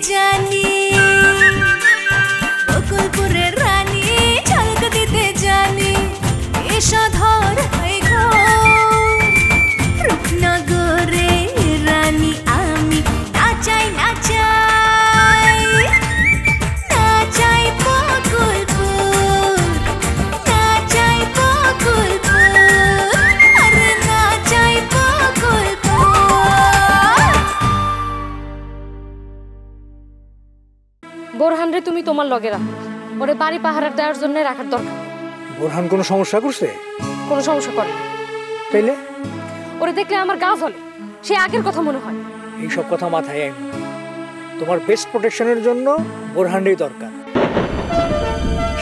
জানি বকুলপুরের রানী ঝলক দিতে জানি এসো ধর রূপনগরে রানী আমি নাচাই নাচাই নাচাই বকুলপুর নাচাই বকুলপুর আরে নাচাই বকুলপুর। বোরহান রে তুমি তোমার লগে রাখো, ওরে বাড়ি পাহারার দেওয়ার জন্য রাখার দরকার। বোরহান কোনো সমস্যা করছে? কোনো সমস্যা করে তাইলে ওরে দেখলে আমার গা জ্বলে, সে আগের কথা মনে হয়। এইসব কথা মাথায় আইন। তোমার বেস্ট প্রোটেকশনের জন্য বোরহানই দরকার।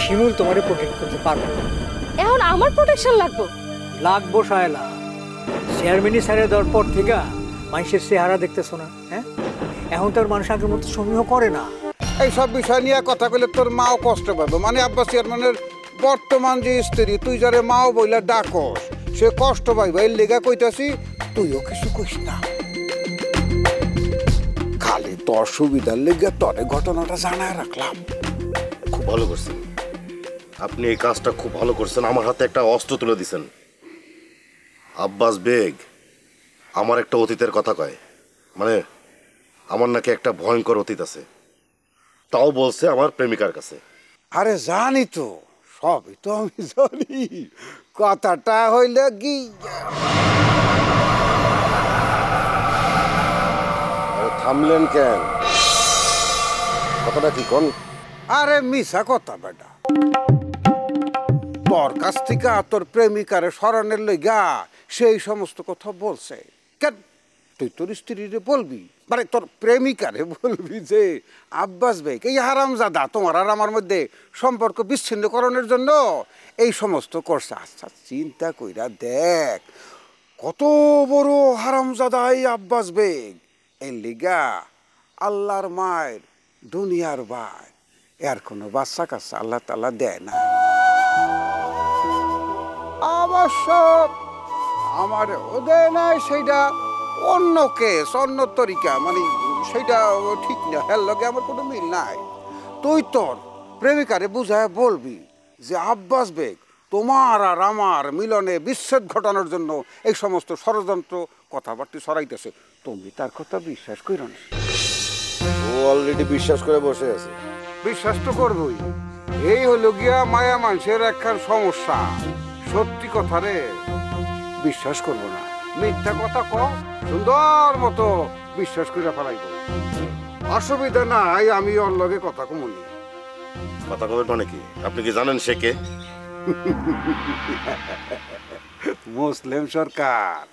শিমুল তোমারে প্রোটেক্ট করতে পারবে। এখন আমার প্রোটেকশন লাগবে? লাগবো সায়লা। চেয়ারম্যানই ছেড়ে দেওয়ার পর থেকে মানুষের চেহারা দেখতেছো না? হ্যাঁ, এখন তো আর মানুষ আগের মতো সমীহ করে না। এইসব বিষয় নিয়ে কথা কইলে তোর মাও কষ্ট পাবে। মানে আব্বাস চেয়ারম্যানের বর্তমান যে স্ত্রী, তুই যারে মাও বইলা ডাকস, সে কষ্ট পাইবে। এর লেগা কইতাছি তুইও কিছু কইস না। খালি তোর সুবিধার লেগে তোরে ঘটনাটা জানায় রাখলাম। খুব ভালো করছেন আপনি, এই কাজটা খুব ভালো করছেন। আমার হাতে একটা অস্ত্র তুলে দিছেন। আব্বাস বেগ আমার একটা অতীতের কথা কয়, মানে আমার নাকি একটা ভয়ঙ্কর অতীত আছে, তাও বলছে আমার প্রেমিকার কাছে। আরে জানি তো, সবই তো আমি জানি। কথাটা হইলে কি থামলেন কেন? কথাটা কি কোন? আরে মিছা কথা বেটা। তোর কাছ থেকে তোর প্রেমিকারে স্মরণের লইগা সেই সমস্ত কথা বলছে। কেন তুই তোর স্ত্রীরে বলবি, মানে তোর প্রেমিকারে বলবি যে আব্বাস ভাই এই হারামজাদা তোমার আর আমার মধ্যে সম্পর্ক বিচ্ছিন্নকরণের জন্য এই সমস্ত করছে। আচ্ছা চিন্তা কইরা দেখ, কত বড় হারামজাদা এই আব্বাস বেগ। এই লিগা আল্লাহর মায়ের দুনিয়ার ভাই, এর কোনো বাচ্চা কাচ্চা আল্লাহ তাআলা দেয় না। অবশ্য আমার দেয় নাই, সেইটা অন্য কেস, অন্য তরিকা, মানে সেইটা ঠিক না। হের লগে আমার কোনো মিল নাই। তুই তোর প্রেমিকারে বুঝায় বলবি যে আব্বাস বেগ তোমার আর আমার মিলনে বিচ্ছেদ ঘটানোর জন্য এই সমস্ত ষড়যন্ত্র কথাবার্তা ছড়াইতেছে। তুমি তার কথা বিশ্বাস করো না। ও অলরেডি বিশ্বাস করে বসে আছে। বিশ্বাস তো করবই। এই হলো গিয়া মায়া মানুষের একখান সমস্যা। সত্যি কথা রে বিশ্বাস করবো না, মিথ্যা কথা ক সুন্দর মতো বিশ্বাস করে ফেলাইব। অসুবিধা নাই, আমি ওর লগে কথা কমুনি। কথা কবেন মানে কি? আপনি কি জানেন সে কে? মুসলিম সরকার।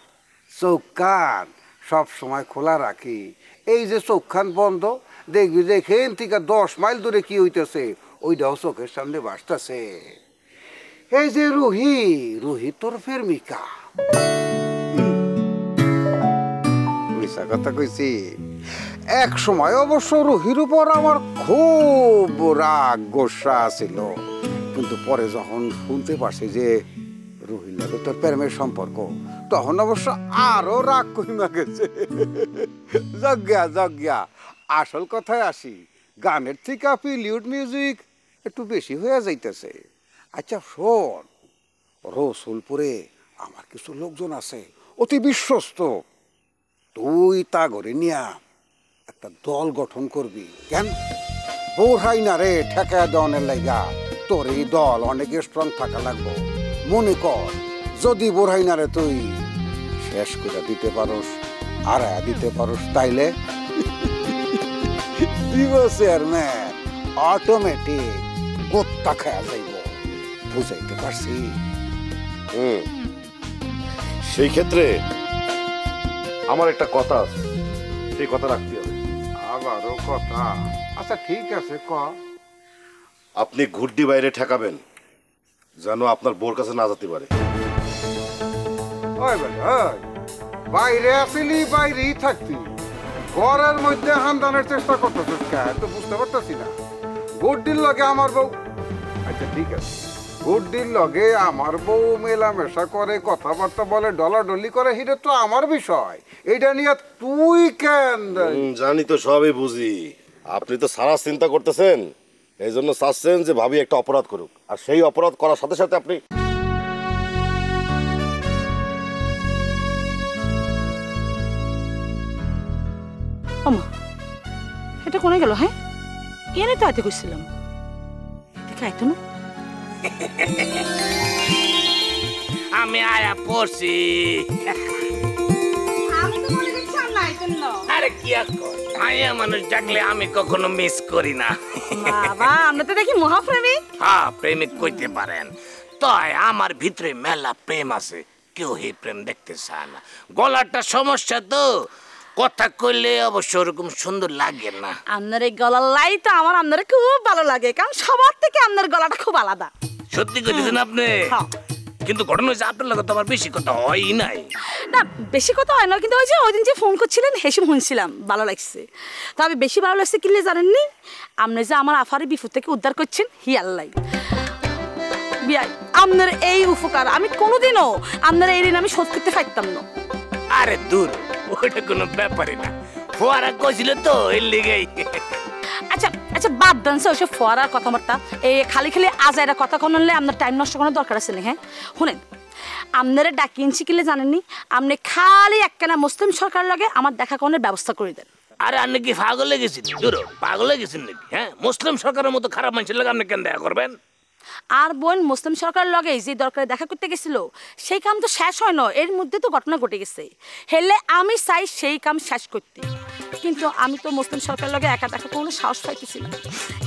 চোখ কান সব সময় খোলা রাখি। এই যে চোখ কান বন্ধ, দেখবি যে এখান থেকে 10 মাইল দূরে কি হইতেছে ওইটাও চোখের সামনে বাসতেছে। এই যে রুহি, রুহি তোর প্রেমিকা। মিছা কথা কইছি? এক সময় অবশ্য রুহির উপর আমার খুব রাগ গোসা ছিল, কিন্তু পরে যখন শুনতে পারছি যে রুহির লগে তোর প্রেমের সম্পর্ক, তখন অবশ্য আরো রাগ কইমা গেছে। যজ্ঞা যজ্ঞা। আসল কথায় আসি, গানের থেকে পিলিউড মিউজিক একটু বেশি হয়ে যাইতেছে। আচ্ছা শোন, রসুলপুরে আমার কিছু লোকজন আছে অতি বিশ্বস্ত। তুই তা ঘরে নিয়া একটা দল গঠন করবি। কেন বোরহাইনা রে ঠেকা দেওয়ানের লাইগা তোর এই দল অনেক স্ট্রং থাকা লাগবো। মনে কর যদি বোরহাইনা রে তুই শেষ করে দিতে পারোস, আড়ায়া দিতে পারোস, তাইলে চেয়ারম্যান অটোমেটিক গোত্তা খায়া যাইব। বুঝাইতে পারছি? সেই ক্ষেত্রে আমার একটা কথা আছে, সেই কথা রাখতে হবে। আবারও কথা? আচ্ছা ঠিক আছে ক। আপনি ঘুরডি বাইরে ঠেকাবেন যেন আপনার বোর কাছে না যেতে পারে। বাইরে আসিলি বাইরেই থাকতি, ঘরের মধ্যে হান্দানের চেষ্টা করতেছিস কেন? তো বুঝতে পারতেছি না। গুড্ডির লগে আমার বউ, আচ্ছা ঠিক আছে, গুড্ডির লগে আমার বউ মেলামেশা করে, কথাবার্তা বলে, ডলাডলি করে, এটা তো আমার বিষয়। এটা নিয়ে তুই কেন? জানি তো, সবই বুঝি, আপনি তো সারা চিন্তা করতেছেন, এই জন্য চাচ্ছেন যে ভাবি একটা অপরাধ করুক, আর সেই অপরাধ করার সাথে সাথে আপনি আমা এটা কোনে গেল? হ্যাঁ এনে তো আইতে কইছিলাম, দেখে আইতো না। আমি আয়া পড়ছি। আরে কি ভাইয়া মানুষ ডাকলে আমি কখনো মিস করি না। বাবা আমরা তো দেখি মহাপ্রেমিক। হ্যাঁ প্রেমিক কইতে পারেন, তাই আমার ভিতরে মেলা প্রেম আছে, কেউ এই প্রেম দেখতে চায় না। গলাটা সমস্যা তো, কথা কইলে অবশ্য ওরকম সুন্দর লাগে না। আপনার এই গলার লাই তো আমার আপনার খুব ভালো লাগে, কারণ সবার থেকে আপনার গলাটা খুব আলাদা। সত্যি কইতেছেন আপনি? কিন্তু ঘটনা হচ্ছে আপনার লগে তো আমার বেশি কথা হয়ই নাই। না বেশি কথা হয় না, কিন্তু ওই যে ওই দিন যে ফোন করছিলেন হেসে শুনছিলাম, ভালো লাগছে। তবে বেশি ভালো লাগছে কিলে জানেননি, আপনি যে আমার আফারে বিপদ থেকে উদ্ধার করছেন, হি আল্লাহ বিয়াই আপনার এই উপকার আমি কোনোদিনও আপনার এই ঋণ আমি শোধ করতে পারতাম না। আরে দূর, ওটা কোনো ব্যাপারই না, ফোয়ারা কইছিল তো এর লিগেই। আচ্ছা আচ্ছা বাদ দেন ওইসব ফোয়ারার কথাবার্তা, এই খালি খালি আজাইরা কথা কনলে আপনার টাইম নষ্ট করার দরকার আছে না। হ্যাঁ শুনেন, আপনারা ডাকিয়েছি কিলে জানেননি, আপনি খালি একখানা মুসলিম সরকার লগে আমার দেখা করার ব্যবস্থা করে দেন। আরে আপনি কি পাগল হয়ে গেছেন? দূর, পাগল হয়ে গেছেন নাকি? হ্যাঁ মুসলিম সরকারের মতো খারাপ মানুষের লগে আপনি কেন দেখা করবেন? আর বোন মুসলিম সরকার লগে যে দরকারে দেখা করতে গেছিল সেই কাম তো শেষ হয় না, এর মধ্যে তো ঘটনা ঘটে গেছে। হেলে আমি চাই সেই কাম শেষ করতে, কিন্তু আমি তো মুসলিম সরকার লগে একা দেখা কোনো সাহস পাইতেছি না।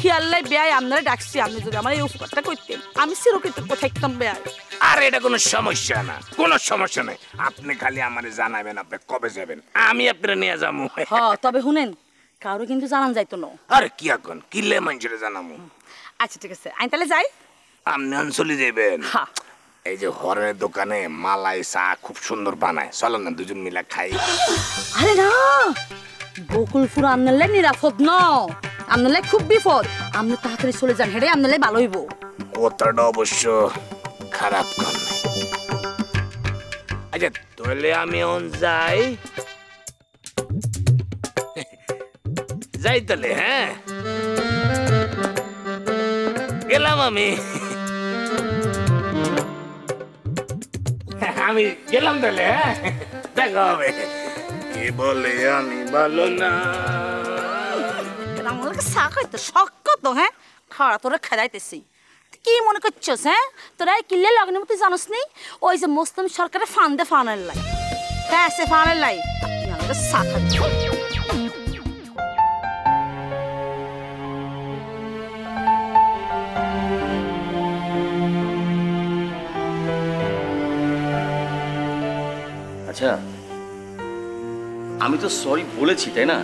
হি আল্লাহ বেয়াই আপনারা ডাকছি, আপনি যদি আমার এই উপকারটা করতেন আমি চিরকৃতজ্ঞ থাকতাম বেয়াই। আর এটা কোনো সমস্যা না, কোনো সমস্যা নাই, আপনি খালি আমারে জানাবেন আপনি কবে যাবেন, আমি আপনারা নিয়ে যাবো। হ্যাঁ তবে শুনেন, কারো কিন্তু জানান যাইতো না। আরে কি এখন কিলে মানুষের জানাবো? আচ্ছা ঠিক আছে, আমি তাহলে যাই। আপনি চলে যাবেন? এই যে হরের দোকানে মালাই চা খুব সুন্দর বানায়, চলেন না দুজন মিলে খাই। আরে না, বকুলপুর আনলে নিরাপদ ন, আনলে খুব বিপদ, আপনি তাড়াতাড়ি চলে যান, হেরে আনলে ভালো হইব। কথাটা অবশ্য খারাপ কর নাই। আচ্ছা তাহলে আমি অন যাই যাই তাহলে। হ্যাঁ গেলাম আমি, আমি গেলাম তাহলে। হ্যাঁ দেখা হবে। কে বলে আমি ভালো না? আমাকে চা খাইতে শখ কত? হ্যাঁ খাওয়া তোরা খাইতেছি, কি মনে করছস? হ্যাঁ তোরা কিল্লে লগনের মতো জানোস নি, ওই যে মুসলিম সরকারের ফান্ডে ফানের লাই, হ্যাঁ সে ফানের লাই আমাকে চা খাইতে। আচ্ছা আমি তো সরি বলেছি তাই না,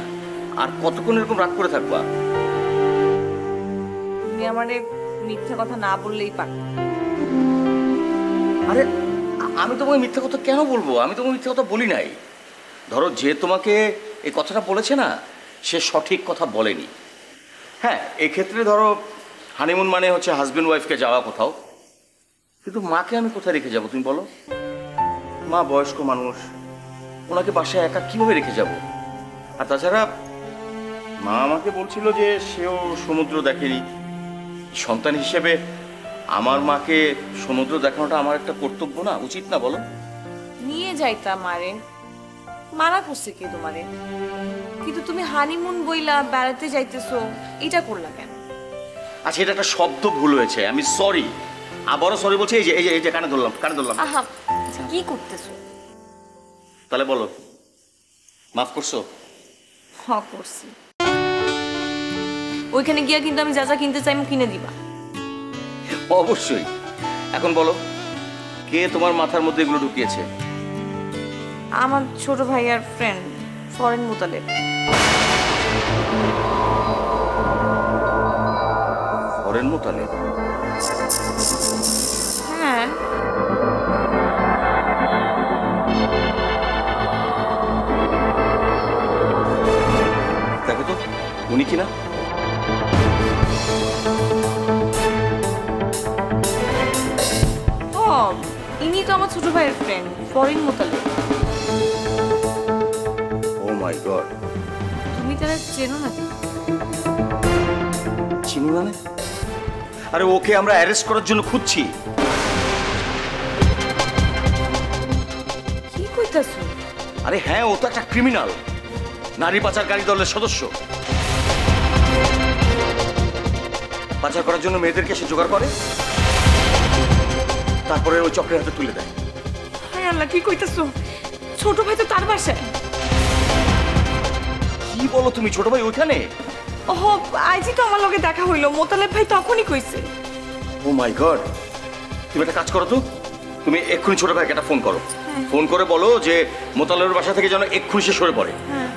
আর কতক্ষণ এরকম রাগ করে থাকবা? তুমি আমারে মিথ্যা কথা না বললেই পার। আরে আমি তোমাকে মিথ্যা কথা কেন বলবো? আমি তোমাকে মিথ্যা কথা বলি নাই। ধরো যে তোমাকে এই কথাটা বলেছে না, সে সঠিক কথা বলেনি। হ্যাঁ এক্ষেত্রে ধরো হানিমুন মানে হচ্ছে হাজব্যান্ড ওয়াইফকে যাওয়া কোথাও, কিন্তু মাকে আমি কোথায় রেখে যাবো তুমি বলো? মা বয়স্ক মানুষ, ওনাকে বাসায় একা কিভাবে রেখে যাব? আর তাছাড়া মা আমাকে বলছিল যে সেও সমুদ্র দেখেনি, সন্তান হিসেবে আমার মাকে সমুদ্র দেখানোটা আমার একটা কর্তব্য না, উচিত না বলো? নিয়ে যাইতাম মারে, মানা করছে কে তোমারে? কিন্তু তুমি হানিমুন বইলা বেড়াতে যাইতেছো, এটা করলা কেন? আচ্ছা এটা একটা শব্দ ভুল হয়েছে, আমি সরি, আবারও সরি বলছি। এই যে এই যে এই যে কানে ধরলাম, কানে ধরলাম। আহা কি করতেছো? তাহলে বলো মাফ করছো? হ্যাঁ করছি। ওইখানে গিয়া কিন্তু আমি যা যা কিনতে চাই কিনে দিবা। অবশ্যই। এখন বলো কে তোমার মাথার মধ্যে এগুলো ঢুকিয়েছে? আমার ছোট ভাইয়ার friend foreign Motaleb. Foreign Motaleb? হ্যাঁ দেখো তো উনি কিনা। ও ইনি তো আমার ছোট ভাইয়ের ফ্রেন্ড ফরেন মোতালেব। ও মাই গড, তুমি তারা চেনো নাকি? চিনি মানে? আরে ওকে আমরা অ্যারেস্ট করার জন্য খুঁজছি। কি কইতাছো? আরে হ্যাঁ, ও তো একটা ক্রিমিনাল, নারী পাচারকারী দলের সদস্য। পাচার করার জন্য মেয়েদেরকে সে জোগাড় করে, তারপরে ওই চক্রের হাতে তুলে দেয়। হায় আল্লাহ, কি কইতাছো? ছোট ভাই তো তার বাসায়। কি বলো তুমি? ছোট ভাই ওইখানে? ওহ, আজই তো আমার লগে দেখা হইলো, মোতালেব ভাই তখনই কইছে। ও মাই গড! তুমি একটা কাজ করো তো, তুমি এক্ষুনি ছোট ভাইকে একটা ফোন করো। ফোন করে বলো যে মোতালেবের বাসা থেকে যেন এক্ষুনি সে সরে পড়ে।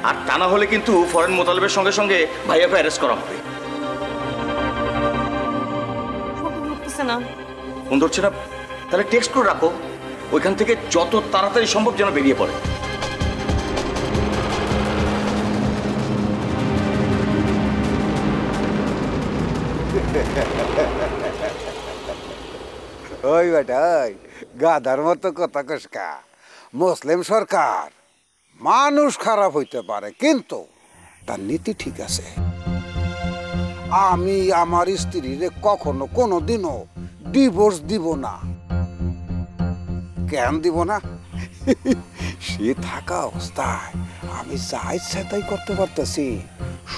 আর তা না হলে কিন্তু ফরেন মোতালেবের সঙ্গে সঙ্গে ভাইয়াকে অ্যারেস্ট করা হবে। না ফোন ধরছে না? তাহলে টেক্সট করে রাখো, ওইখান থেকে যত তাড়াতাড়ি সম্ভব যেন বেরিয়ে পড়ে। ওই বেটা, ওই গাধার মতো কথা কসকা। মুসলিম সরকার মানুষ খারাপ হইতে পারে, কিন্তু তার নীতি ঠিক আছে। আমি আমার স্ত্রীরে কখনো কোনোদিনও ডিভোর্স দিব না। কেন দিব না? সে থাকা অবস্থায় আমি যা ইচ্ছা তাই করতে পারতেছি,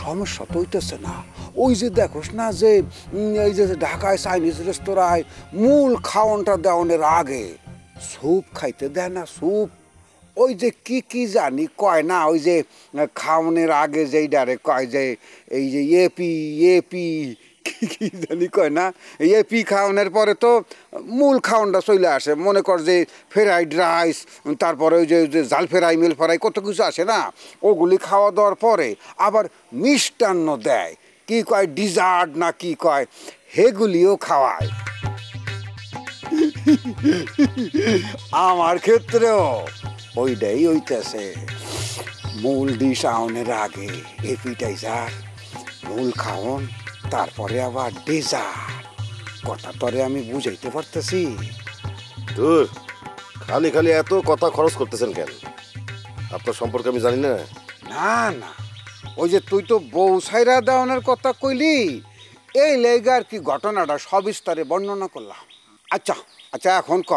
সমস্যা তো হইতেছে না। ওই যে দেখোস না যে এই যে ঢাকায় চাইনিজ রেস্তোরাঁয় মূল খাওয়ানটা দেওয়ানোর আগে স্যুপ খাইতে দেয় না, স্যুপ। ওই যে কি কি জানি কয় না, ওই যে খাওয়ানোর আগে যেই ডারে কয় যে এই যে এপি এপি কি কি জানি কয় না, এপি খাওয়ানোর পরে তো মূল খাওয়ানটা চলে আসে। মনে কর যে ফ্রাইড রাইস, তারপরে ওই যে জাল ফ্রাই মিল ফ্রাই কত কিছু আসে না, ওগুলি খাওয়া দাওয়ার পরে আবার মিষ্টান্ন দেয়, কি কয় ডিজার্ট না কি কয়, সেগুলিও খাওয়ায়। আমার ক্ষেত্রেও ওইটাই হইতেছে। মূল ডিশ আউনের আগে এপিটাইজার, মূল খাওন, তারপরে আবার ডেজার্ট। কথা তরে আমি বুঝাইতে পারতেছি? দূর, খালি খালি এত কথা খরচ করতেছেন কেন? আপনার সম্পর্কে আমি জানি না। না না, ওই যে তুই তো বউ সাইরা দেওয়ানোর কথা কইলি, এই লেগার কি ঘটনাটা সবিস্তারে বর্ণনা করলাম। আচ্ছা আচ্ছা, এখন ক,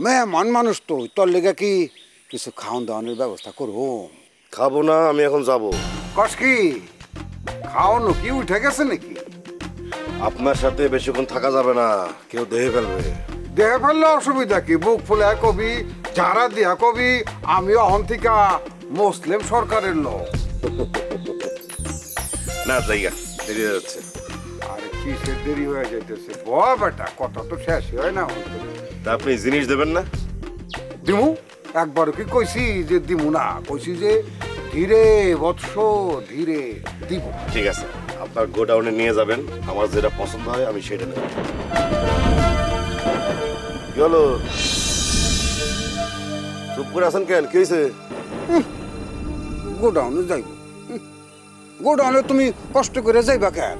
মেহমান মানুষ তুই, তোর লেগে কি কিছু খাওয়ান দাওয়ানোর ব্যবস্থা করবো? খাবো না, আমি এখন যাব। কস কি খাওয়ানো কি উঠে গেছে নাকি? আপনার সাথে বেশিক্ষণ থাকা যাবে না, কেউ দেখে ফেলবে। দেখে ফেললে অসুবিধা কি? বুক ফুলে কবি, যারা দিয়া কবি আমি অহন্তিকা মুসলিম সরকারের লোক। না জায়গা দেরি হয়ে যাচ্ছে। আরে কিসের দেরি হয়ে যাইতেছে? বাহ বেটা, কথা তো শেষ হয় না। তা আপনি জিনিস দেবেন না? দিমু, একবারও কি কইছি যে দিমু না? কইছি যে ধীরে বৎস ধীরে দিব। ঠিক আছে, আপনার গোডাউনে নিয়ে যাবেন, আমার যেটা পছন্দ হয় আমি সেটা নেব। কি হলো, চুপ করে আছেন কেন? কি হয়েছে? গোডাউনে যাইব? গোডাউনে তুমি কষ্ট করে যাইবা কেন?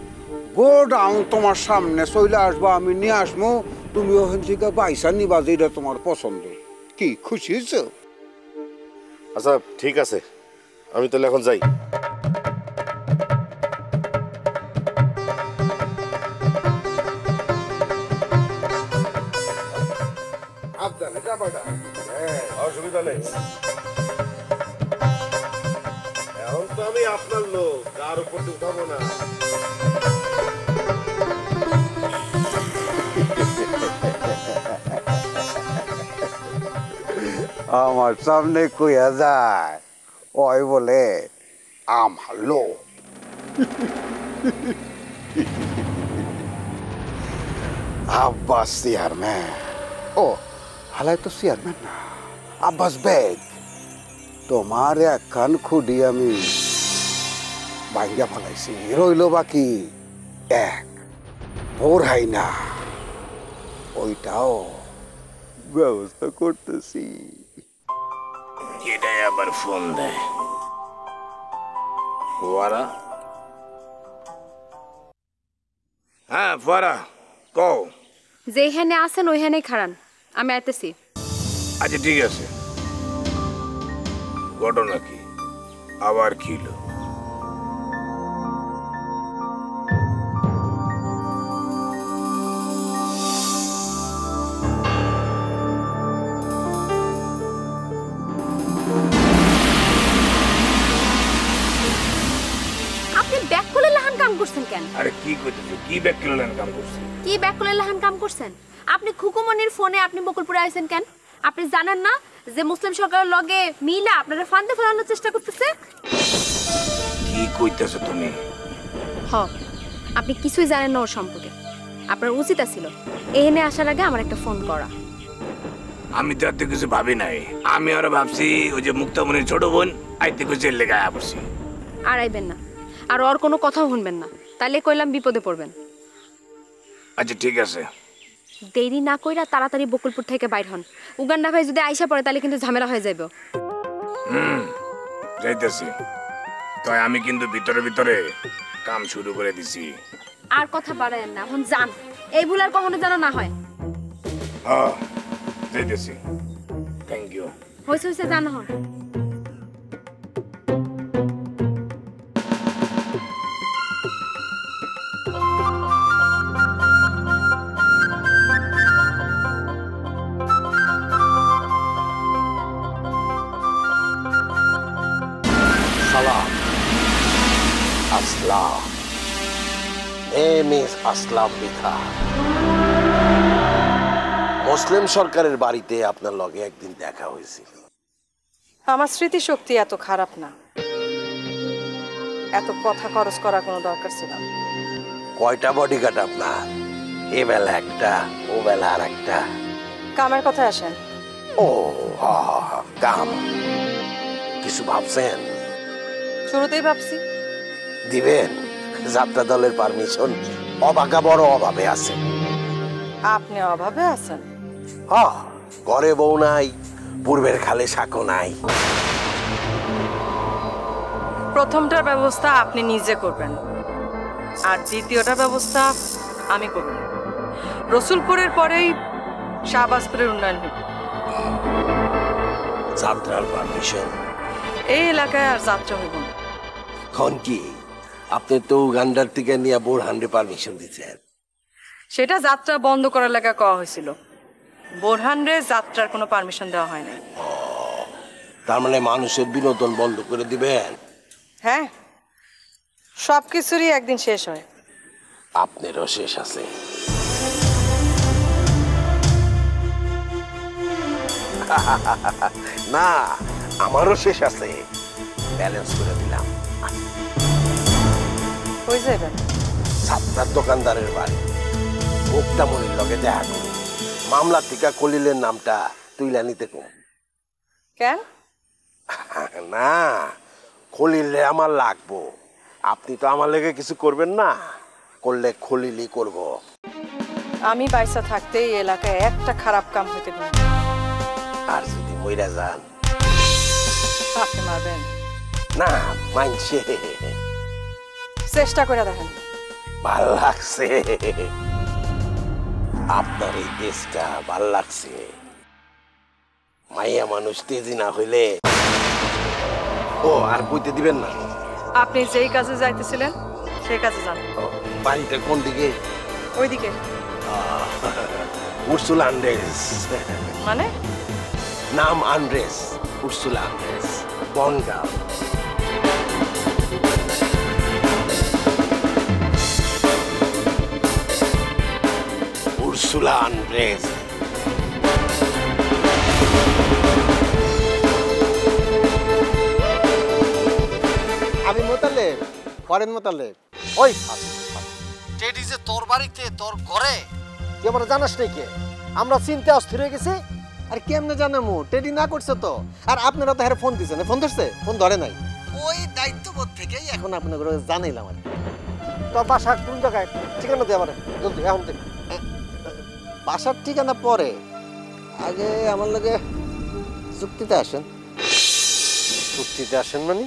গোডাউন তোমার সামনে চলে আসবো, আমি নিয়ে আসবো, তুমি ওখান থেকে পয়সা নিবা যেটা তোমার পছন্দ। কি খুশি হয়েছো? আচ্ছা ঠিক আছে, আমি তাহলে এখন যাই। অসুবিধা নেই, এখন তো আমি আপনার লোক, কার উপর উঠাবো না। আমার সামনে কইয়া যায়, ওই বলে আমার লোক। আব্বাস চেয়ারম্যান। ও হালাই তো চেয়ারম্যান না, আব্বাস বেগ। তোমার একখান খুঁড়ি আমি ভাঙ্গা ফেলাইছি, রইল বাকি এক বোরহাই না, ওইটাও ব্যবস্থা করতেছি। এটাই আবার ফোন দেয় ফুয়ারা। হ্যাঁ ফুয়ারা, কও। যেখানে আছেন ওইখানে খাড়ান, আমি আইতেছি। আচ্ছা ঠিক আছে, ঘটনা কি আবার খিল? ব্যাক করে লাহান কাম করছেন কেন? আরে কি কইতেছো, কি ব্যাক কিলোলেন কাম করছে? কি ব্যাক করে লাহান কাম করছেন? আপনি খুকুমনির ফোনে আপনি বকুলপুরে আইছেন কেন? আপনি জানেন না যে মুসলিম সরকারের লগে মিলা আপনারা ফান্দে ফেলানোর চেষ্টা করতেছে? কি কইতেছো তুমি? হ, আপনি কিছুই জানেন না ওর সম্পর্কে। আপনার উচিত ছিল এখানে আসার আগে আমার একটা ফোন করা। আমি তো এত কিছু ভাবি নাই। আমি আরো ভাবছি ওই যে মুক্তামণির ছোট বোন আইতে কিছু লেগে আয়া পড়ছি। আর আইবেন না, আর ওর কোনো কথাও শুনবেন না, তাইলে কইলাম বিপদে পড়বেন। আচ্ছা ঠিক আছে। দেরি না কইরা তাড়াতাড়ি বকুলপুর থেকে বাইর হন। উগান্ডা ভাই যদি আইসা পড়ে তাহলে কিন্তু ঝামেলা হয়ে যাবে। যাইতেছি। তাই আমি কিন্তু ভিতরে ভিতরে কাম শুরু করে দিছি। আর কথা বাড়ায়েন না, এখন যান। এই ভুল আর কখনো যেন না হয়। হ্যাঁ যাইতেছি। Thank you. হইছে হইছে, জান হন। সালাম। আসলাম। নেম ইজ আসলাম বিথা। মুসলিম সরকারের বাড়িতে আপনার লগে একদিন দেখা হয়েছিল। আমার স্মৃতিশক্তি এত খারাপ না, এত কথা খরচ করার কোনো দরকার ছিল না। কয়টা বডিগার্ড আপনার? এ বেলা একটা, ও বেলা আর একটা। কামের কথায় আসেন। ও কাম, কিছু ভাবছেন? শুরুতেই ভাবছি। দিবেন? যাত্রা দলের পারমিশন অবাকা বড় অভাবে আছে। আপনি অভাবে আছেন? ঘরে বউ নাই, পূর্বের খালে শাকও নাই। প্রথমটার ব্যবস্থা আপনি নিজে করবেন, আর দ্বিতীয়টার ব্যবস্থা আমি করব। রসুলপুরের পরেই শাহবাজপুরের উন্নয়ন হবে। যাত্রার পারমিশন? এই এলাকায় আর যাত্রা হইব না। এখন কি আপনি তো উগান্ডার থেকে নিয়ে বোরহানরে পারমিশন দিচ্ছেন? সেটা যাত্রা বন্ধ করার লাগা কওয়া হয়েছিল। বোরহানরে যাত্রার কোনো পারমিশন দেওয়া হয় নাই। তার মানে মানুষের বিনোদন বন্ধ করে দিবেন? হ্যাঁ, সবকিছুরই একদিন শেষ হয়। আপনারও শেষ আছে। না, আমারও শেষ আছে। ব্যালেন্স করে দিলাম। কই যাবেন? সাতটার দোকানদারের বাড়ি। মুক্তামণির লগে দেখা করুন। মামলা থেকে খলিলের নামটা তুইলা নিতে কম। কেন? না, খলিলে আমার লাগবো। আপনি তো আমার লেগে কিছু করবেন না, করলে খলিলই করব। আমি বাইসা থাকতে এই এলাকায় একটা খারাপ কাম হইতে দিন। আর যদি মইরা যান? আপনি মারবেন না, মানছে। চেষ্টা করে দেখেন। ভাল লাগছে আপনার এই দেশটা, ভাল লাগছে। মাইয়া মানুষ তেজি না হইলে। ও আর কইতে দিবেন না? আপনি যেই কাজে যাইতেছিলেন সেই কাজে যান। বাড়িতে কোন দিকে? ওইদিকে। Ursula Andrés. মানে? নাম Andrés, Ursula Andrés, Bongaon. Ursula Andrés. আমি মোতালেব, করেন মোতালেব। ওই টেডি যে তোর বাড়িতে, তোর ঘরে, তুই আমার জানাস নাই কে? আমরা চিনতে অস্থির হয়ে গেছি। আর কেমনে জানামু? টেডি না করছে তো। আর আপনারা তো ফোন দিচ্ছেন, ফোন ধরছে? ফোন ধরে নাই। ওই দায়িত্ববোধ থেকেই এখন আপনাদের জানাইলাম আর কি। তোর বাসা কোন জায়গায়? ঠিকানা দে আমার জলদি, এখন দে। বাসার ঠিকানা পরে, আগে আমার লাগে চুক্তিতে আসেন। চুক্তিতে আসেন মানে?